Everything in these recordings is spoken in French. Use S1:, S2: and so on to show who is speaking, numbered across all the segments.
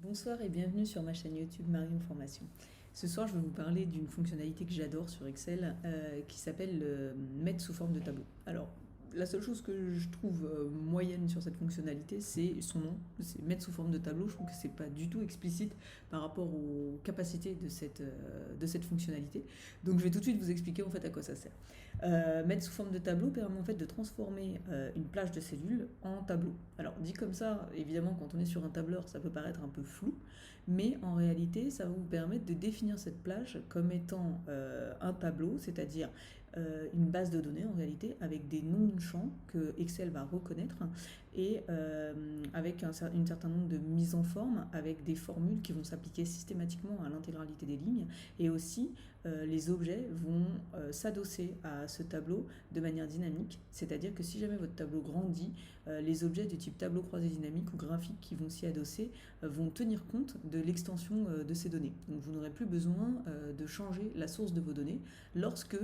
S1: Bonsoir et bienvenue sur ma chaîne YouTube Marion Formation. Ce soir, je vais vous parler d'une fonctionnalité que j'adore sur Excel qui s'appelle mettre sous forme de tableau. Alors, la seule chose que je trouve moyenne sur cette fonctionnalité, c'est son nom, c'est mettre sous forme de tableau. Je trouve que c'est pas du tout explicite par rapport aux capacités de cette fonctionnalité. Donc, je vais tout de suite vous expliquer en fait à quoi ça sert. Mettre sous forme de tableau permet en fait de transformer une plage de cellules en tableau. Alors dit comme ça, évidemment quand on est sur un tableur ça peut paraître un peu flou, mais en réalité ça va vous permettre de définir cette plage comme étant un tableau, c'est-à-dire une base de données en réalité avec des noms de champs que Excel va reconnaître et avec un certain nombre de mises en forme avec des formules qui vont s'appliquer systématiquement à l'intégralité des lignes et aussi les objets vont s'adosser à ce tableau de manière dynamique, c'est-à-dire que si jamais votre tableau grandit, les objets du type tableau croisé dynamique ou graphique qui vont s'y adosser vont tenir compte de l'extension de ces données. Donc vous n'aurez plus besoin de changer la source de vos données lorsque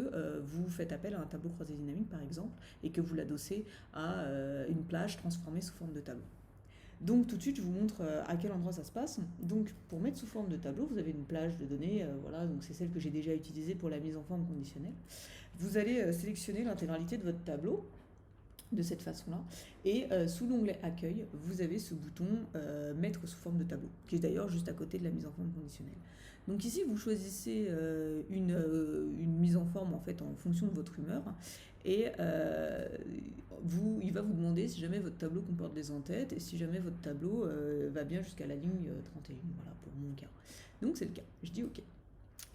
S1: vous faites appel à un tableau croisé dynamique par exemple et que vous l'adossez à une plage transformée sous forme de tableau. Donc tout de suite, je vous montre à quel endroit ça se passe. Donc pour mettre sous forme de tableau, vous avez une plage de données, voilà, donc c'est celle que j'ai déjà utilisée pour la mise en forme conditionnelle. Vous allez sélectionner l'intégralité de votre tableau de cette façon-là. Et sous l'onglet Accueil, vous avez ce bouton Mettre sous forme de tableau, qui est d'ailleurs juste à côté de la mise en forme conditionnelle. Donc ici, vous choisissez une mise en forme en fait en fonction de votre humeur. Et il va vous demander si jamais votre tableau comporte des entêtes et si jamais votre tableau va bien jusqu'à la ligne 31. Voilà pour mon cas. Donc c'est le cas. Je dis OK.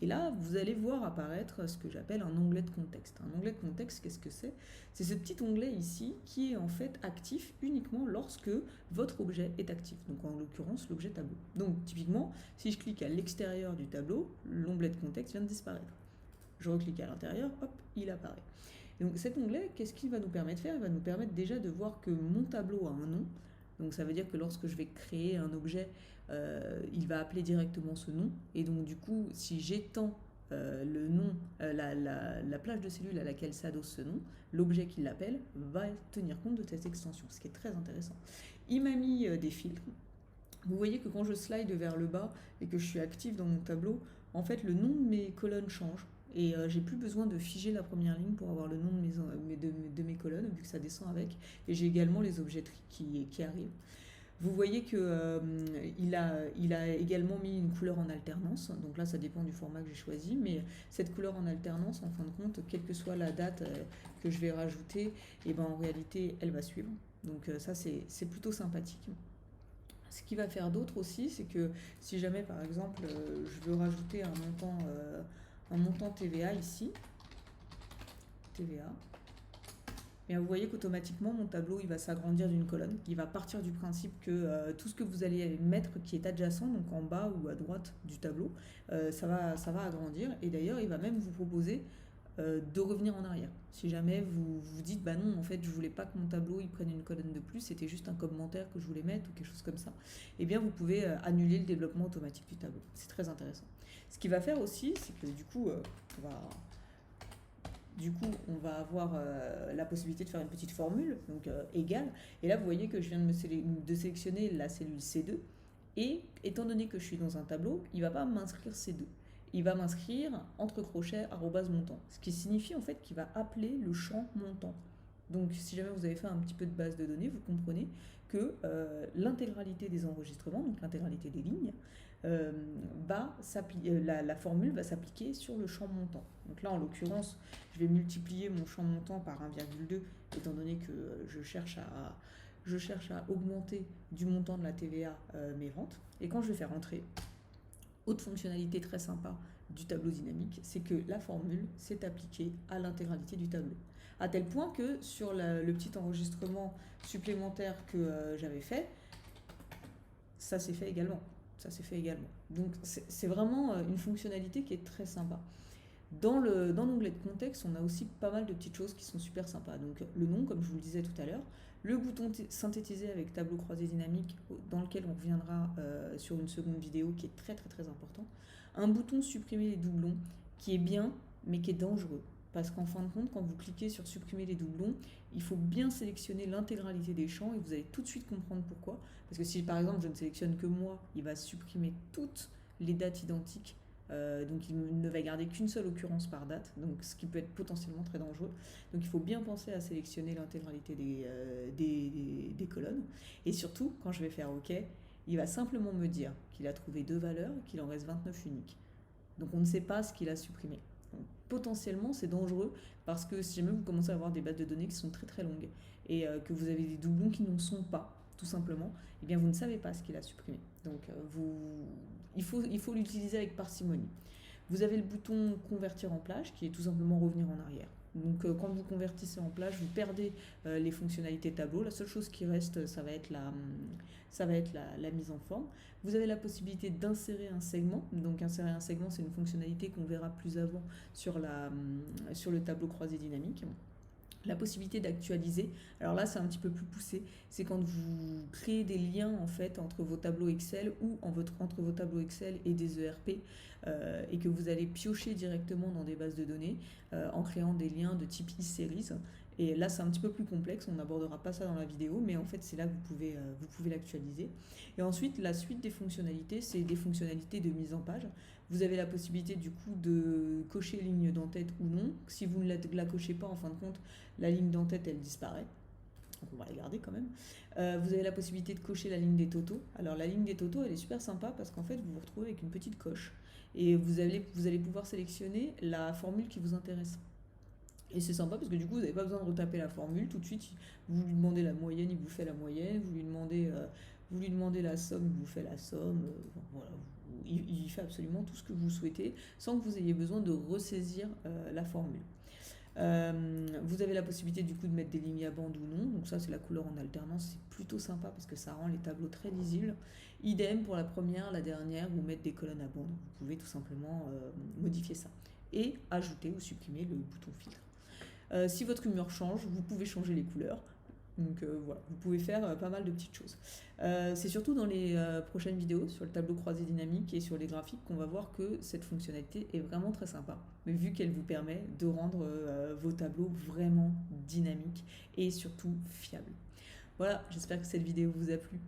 S1: Et là, vous allez voir apparaître ce que j'appelle un onglet de contexte. Un onglet de contexte, qu'est-ce que c'est? C'est ce petit onglet ici qui est en fait actif uniquement lorsque votre objet est actif. Donc en l'occurrence, l'objet tableau. Donc typiquement, si je clique à l'extérieur du tableau, l'onglet de contexte vient de disparaître. Je reclique à l'intérieur, hop, il apparaît. Et donc cet onglet, qu'est-ce qu'il va nous permettre de faire? Il va nous permettre déjà de voir que mon tableau a un nom. Donc ça veut dire que lorsque je vais créer un objet, il va appeler directement ce nom. Et donc du coup, si j'étends le nom, la plage de cellules à laquelle s'adosse ce nom, l'objet qui l'appelle va tenir compte de cette extension, ce qui est très intéressant. Il m'a mis des filtres. Vous voyez que quand je slide vers le bas et que je suis active dans mon tableau, en fait le nom de mes colonnes change. Et j'ai plus besoin de figer la première ligne pour avoir le nom de mes colonnes, vu que ça descend avec. Et j'ai également les objetteries qui arrivent. Vous voyez qu'il a également mis une couleur en alternance. Donc là, ça dépend du format que j'ai choisi. Mais cette couleur en alternance, en fin de compte, quelle que soit la date que je vais rajouter, et ben, en réalité, elle va suivre. Donc ça, c'est plutôt sympathique. Ce qu'il va faire d'autre aussi, c'est que si jamais, par exemple, je veux rajouter un montant TVA ici, TVA, et vous voyez qu'automatiquement, mon tableau, il va s'agrandir d'une colonne. Il va partir du principe que tout ce que vous allez mettre qui est adjacent, donc en bas ou à droite du tableau, ça va agrandir. Et d'ailleurs, il va même vous proposer de revenir en arrière. Si jamais vous vous dites, bah non, en fait, je voulais pas que mon tableau il prenne une colonne de plus, c'était juste un commentaire que je voulais mettre ou quelque chose comme ça, eh bien, vous pouvez annuler le développement automatique du tableau. C'est très intéressant. Ce qu'il va faire aussi, c'est que on va avoir la possibilité de faire une petite formule, donc égale. Et là, vous voyez que je viens de sélectionner la cellule C2. Et étant donné que je suis dans un tableau, il ne va pas m'inscrire C2. Il va m'inscrire entre crochets @montant. Ce qui signifie en fait qu'il va appeler le champ montant. Donc si jamais vous avez fait un petit peu de base de données, vous comprenez que l'intégralité des enregistrements, donc l'intégralité des lignes, la formule va s'appliquer sur le champ montant. Donc là, en l'occurrence, je vais multiplier mon champ montant par 1,2, étant donné que je cherche à augmenter du montant de la TVA mes ventes. Et quand je vais faire entrer, autre fonctionnalité très sympa du tableau dynamique, c'est que la formule s'est appliquée à l'intégralité du tableau. À tel point que sur le petit enregistrement supplémentaire que j'avais fait, ça s'est fait également. Donc c'est vraiment une fonctionnalité qui est très sympa. Dans l'onglet de contexte, on a aussi pas mal de petites choses qui sont super sympas. Donc le nom, comme je vous le disais tout à l'heure, le bouton synthétisé avec tableau croisé dynamique, dans lequel on reviendra sur une seconde vidéo qui est très très très important. Un bouton supprimer les doublons qui est bien, mais qui est dangereux. parce qu'en fin de compte, quand vous cliquez sur supprimer les doublons, il faut bien sélectionner l'intégralité des champs et vous allez tout de suite comprendre pourquoi. Parce que si par exemple je ne sélectionne que moi, il va supprimer toutes les dates identiques. Donc il ne va garder qu'une seule occurrence par date, donc ce qui peut être potentiellement très dangereux. Donc il faut bien penser à sélectionner l'intégralité des colonnes. Et surtout, quand je vais faire OK, il va simplement me dire qu'il a trouvé 2 valeurs et qu'il en reste 29 uniques. Donc on ne sait pas ce qu'il a supprimé. Donc, potentiellement c'est dangereux parce que si jamais vous commencez à avoir des bases de données qui sont très très longues et que vous avez des doublons qui n'en sont pas, tout simplement, eh bien vous ne savez pas ce qu'il a supprimé. Donc il faut l'utiliser avec parcimonie. Vous avez le bouton convertir en plage qui est tout simplement revenir en arrière. Donc quand vous convertissez en plage, vous perdez les fonctionnalités tableau. La seule chose qui reste, ça va être la mise en forme. Vous avez la possibilité d'insérer un segment. Donc insérer un segment, c'est une fonctionnalité qu'on verra plus avant sur le tableau croisé dynamique. La possibilité d'actualiser, alors là c'est un petit peu plus poussé, c'est quand vous créez des liens en fait entre vos tableaux Excel ou entre vos tableaux Excel et des ERP et que vous allez piocher directement dans des bases de données en créant des liens de type e-series. Et là c'est un petit peu plus complexe, on n'abordera pas ça dans la vidéo, mais en fait c'est là que vous pouvez l'actualiser. Et ensuite la suite des fonctionnalités, c'est des fonctionnalités de mise en page. Vous avez la possibilité du coup de cocher ligne d'en-tête ou non. Si vous ne la cochez pas, en fin de compte, la ligne d'en-tête elle disparaît. Donc on va la garder quand même. Vous avez la possibilité de cocher la ligne des totaux. Alors la ligne des totaux elle est super sympa parce qu'en fait vous vous retrouvez avec une petite coche et vous allez pouvoir sélectionner la formule qui vous intéresse. Et c'est sympa parce que du coup vous n'avez pas besoin de retaper la formule tout de suite. Vous lui demandez la moyenne, il vous fait la moyenne. Vous lui demandez la somme, il vous fait la somme. Voilà, il fait absolument tout ce que vous souhaitez sans que vous ayez besoin de ressaisir la formule. Vous avez la possibilité du coup de mettre des lignes à bande ou non, donc ça c'est la couleur en alternance, c'est plutôt sympa parce que ça rend les tableaux très lisibles. Idem pour la première, la dernière, vous mettez des colonnes à bande, vous pouvez tout simplement modifier ça. Et ajouter ou supprimer le bouton filtre. Si votre humeur change, vous pouvez changer les couleurs. Donc voilà, vous pouvez faire pas mal de petites choses. C'est surtout dans les prochaines vidéos sur le tableau croisé dynamique et sur les graphiques qu'on va voir que cette fonctionnalité est vraiment très sympa, mais vu qu'elle vous permet de rendre vos tableaux vraiment dynamiques et surtout fiables. Voilà, j'espère que cette vidéo vous a plu.